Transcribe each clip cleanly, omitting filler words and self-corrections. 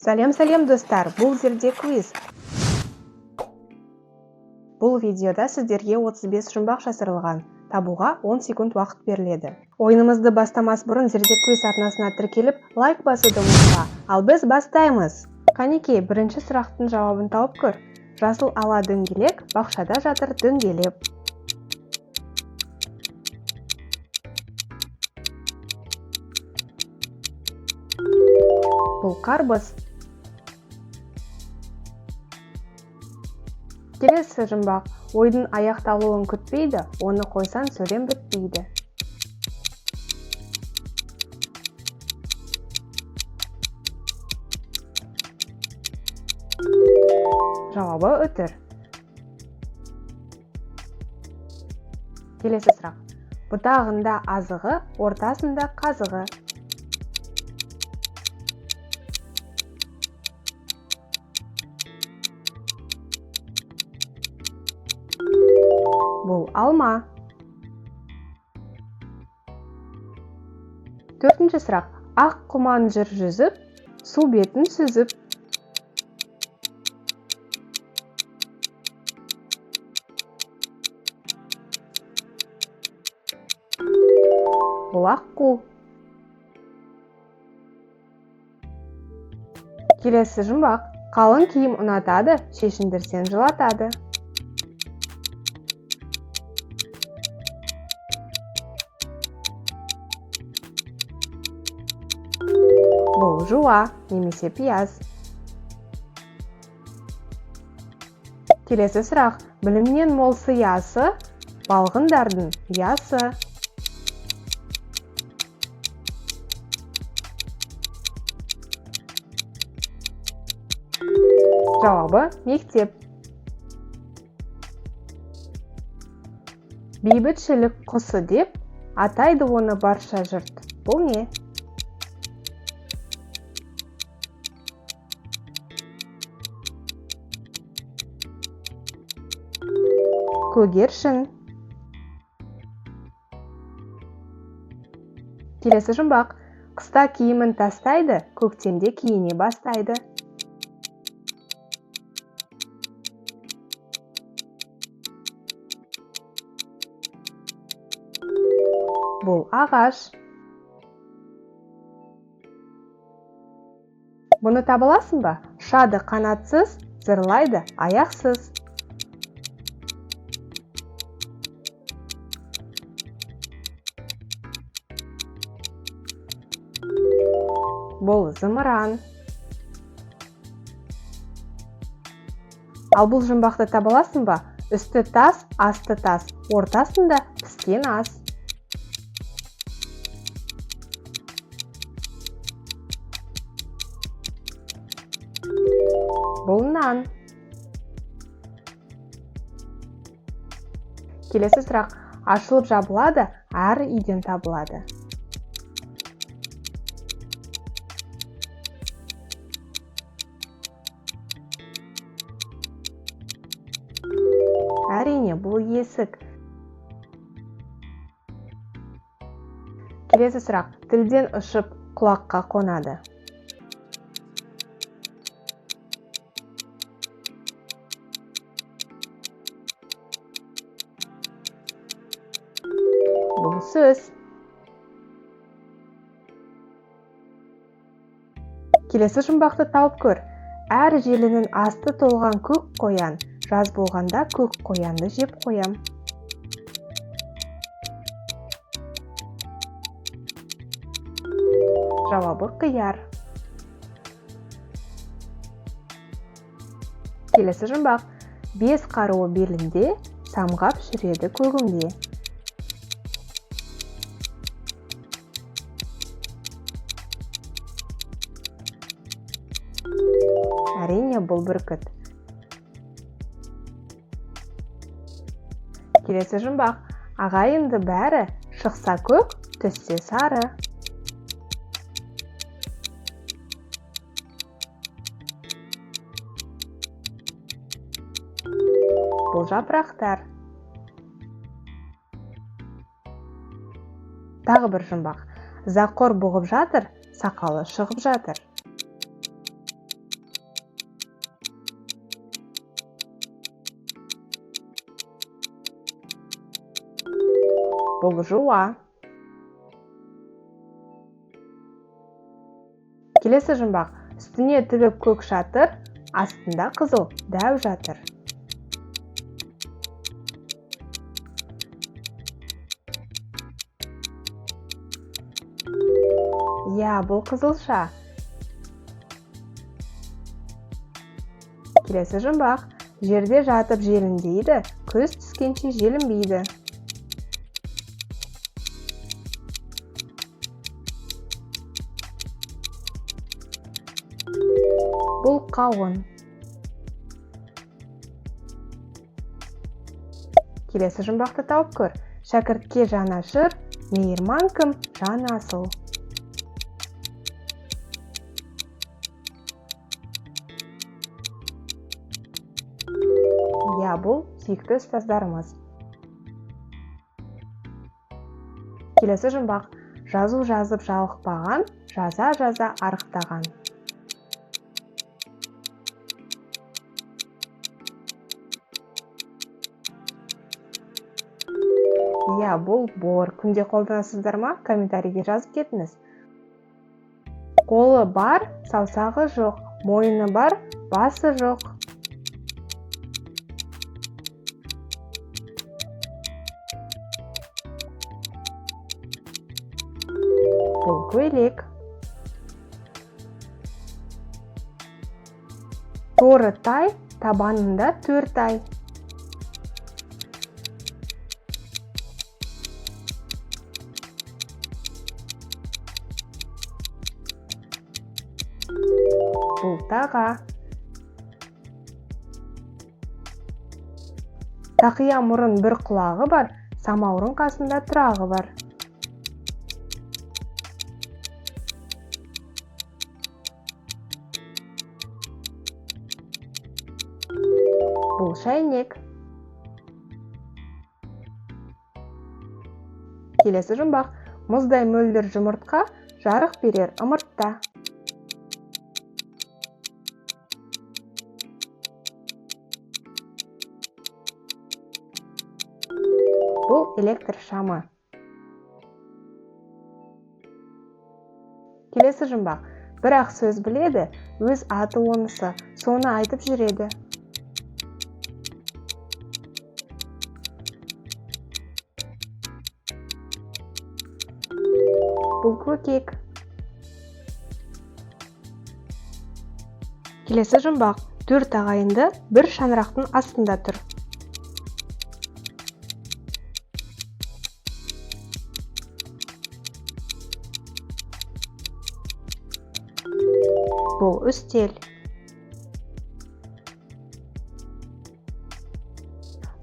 Сәлем достар, бұл жерде квиз. Бұл видеода сіздерге 35 жұмбақ жасырылған. Табуға 10 секунд уақыт беріледі. Ойынымызды бастамас бұрын жерде квиз арнасына тіркеліп, лайк басуды ұмытпа. Ал біз бастаймыз. Қанекей, бірінші сұрақтың жауабын тауып көр. Жасыл ала дөңгелек, бақшада жатыр дөңгелеп. Бұл қарбыз. Келесі жұмбақ. Ойдың аяқталуын күтпейді, оны қойсан сөйлем бітпейді. Жауабы үтір. Келесі сұрақ. Бұтағында азығы, ортасында қазығы. Бұл алма. Төртінші сұрақ. Ақ құман жыр жүзіп, су бетін сүзіп. Бұл аққу. Келесі жұмбақ. Қалың киім ұнатады, шешіндірсең жылатады. Бұл жуа, немесе пияз. Келесі сұрақ. Білімнен мол сиясы, балғындардың ұясы. Жауабы мектеп. Бейбітшілік құсы деп, атайды оны барша жұрт. Бұл не? Көгершін. Келесі жұмбақ. Қыста киімін тастайды, көктемде киіне бастайды. Бұл ағаш. Бұны таба аласың ба? Шады қанатсыз, зырлайды аяқсыз. Бұл зымыран. Ал бұл жұмбақты таба аласың ба? Үсті тас, асты тас, ортасында піскен ас. Бұл нан. Келесі сұрақ. Ашылып жабылады, әр үйден табылады. Әрине, бұл есік. Келесі сұрақ. Тілден ұшып құлаққа қонады. Бұл сөз. Келесі жұмбақты тауып көр. Әр желінің асты толған көк қоян. Жаз болғанда көк қоянды жеп қоям. Жауабы қияр. Келесі жұмбақ. Бес қаруы белінде, самғап жүреді көгімде. Әрине, бұл бүркіт. Келесі жұмбақ. Ағайынды бәрі, шықса көк, түссе сары. Бұл жапырақтар. Тағы бір жұмбақ. Зақор бұғып жатыр, сақалы шығып жатыр. Бұл жуа. Келесі жұмбақ. Үстіне тігіп көк шатыр, астында қызыл дәу жатыр. Бұл қызылша. Келесі жұмбақ. Жерде жатып желіндейді, көз түскенше желінбейді. Бұл қауын. Келесі жұмбақты тауып көр. Шәкіртке жаны ашыр, мейірман кім, жаны асыл. Бұл сүйікті ұстаздарымыз. Келесі жұмбақ. Жазу жазып жалықпаған, жаза арықтаған. Бұл бор. Күнде қолданасыздар ма? Комментарийге жазып кетіңіз. Қолы бар, саусағы жоқ, мойны бар, басы жоқ. Бұл көйлек. Торы тай, табанында 4 ай. Бұл таға. Тақия мұрын бір құлағы бар, самаурын қасында тұрағы бар. Бұл шайнек. Келесі жұмбақ. Мұздай мөлдір жұмыртқа, жарық берер ымыртта. Бұл электр шамы. Келесі жұмбақ. Бірақ сөз біледі, өз аты онысы, соны айтып жүреді. Бұл көкек. Келесі жұмбақ. 4 ағайынды бір шаңырақтың астында тұр. Бұл үстел.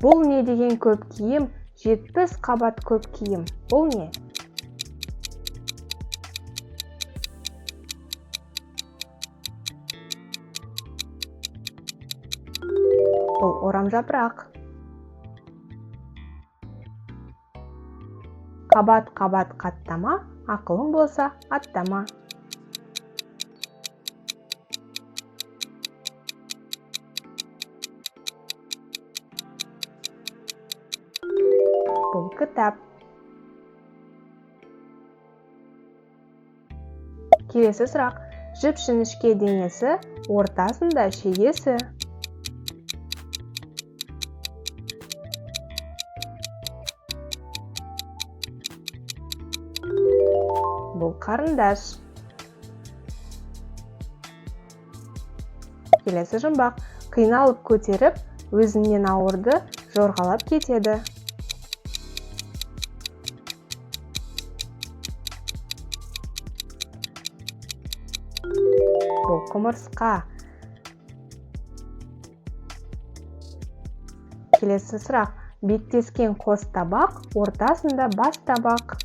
Бұл не деген көп киім? 70 қабат көп киім. Бұл не? Бұл орамжапырақ. Қабат-қабат қаттама, ақылың болса аттама. Бұл кітап. Келесі сұрақ. Жіп-жіңішке денесі, ортасында шегесі. Бұл қарындаш. Келесі жұмбақ. Қиналып көтеріп, өзінен ауырды, жорғалап кетеді. Бұл құмырсқа. Келесі сұрақ. Беттескен қос табақ, ортасында бас табақ.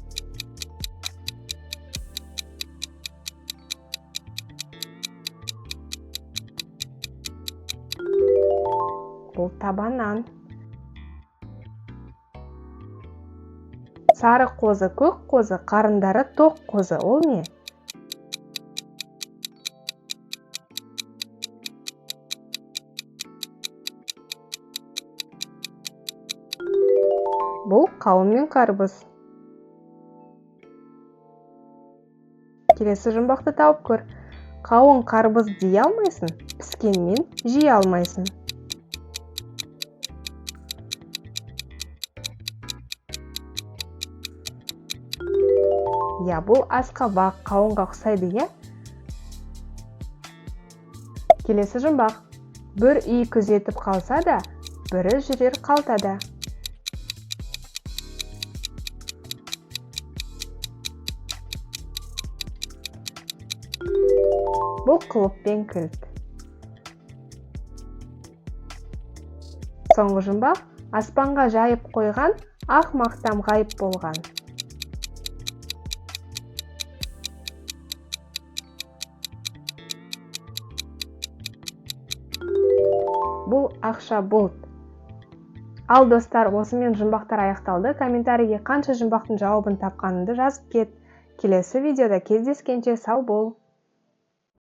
Бұл табанан. Сары қозы, көк қозы, қарындары тоқ қозы. Ол не? Бұл қауын мен қарбыз. Келесі жұмбақты тауып көр. Қауын қарбыз дей алмайсың, піскенмен жей алмайсың. Я, бұл асқабақ қауынға ұқсайды, я? Келесі жұмбақ. Бір үй күзетіп қалса да, бірі жүрер қалтада. Бұл құлып пен кілт. Соңғы жұмбақ. Аспанға жайып қойған, ақ мақтам ғайып болған. Бұл ақша бұлт. Ал достар, осымен жұмбақтар аяқталды. Комментарийге қанша жұмбақтың жауабын тапқаныңды жазып кет. Келесі видеода кездескенше сау бол.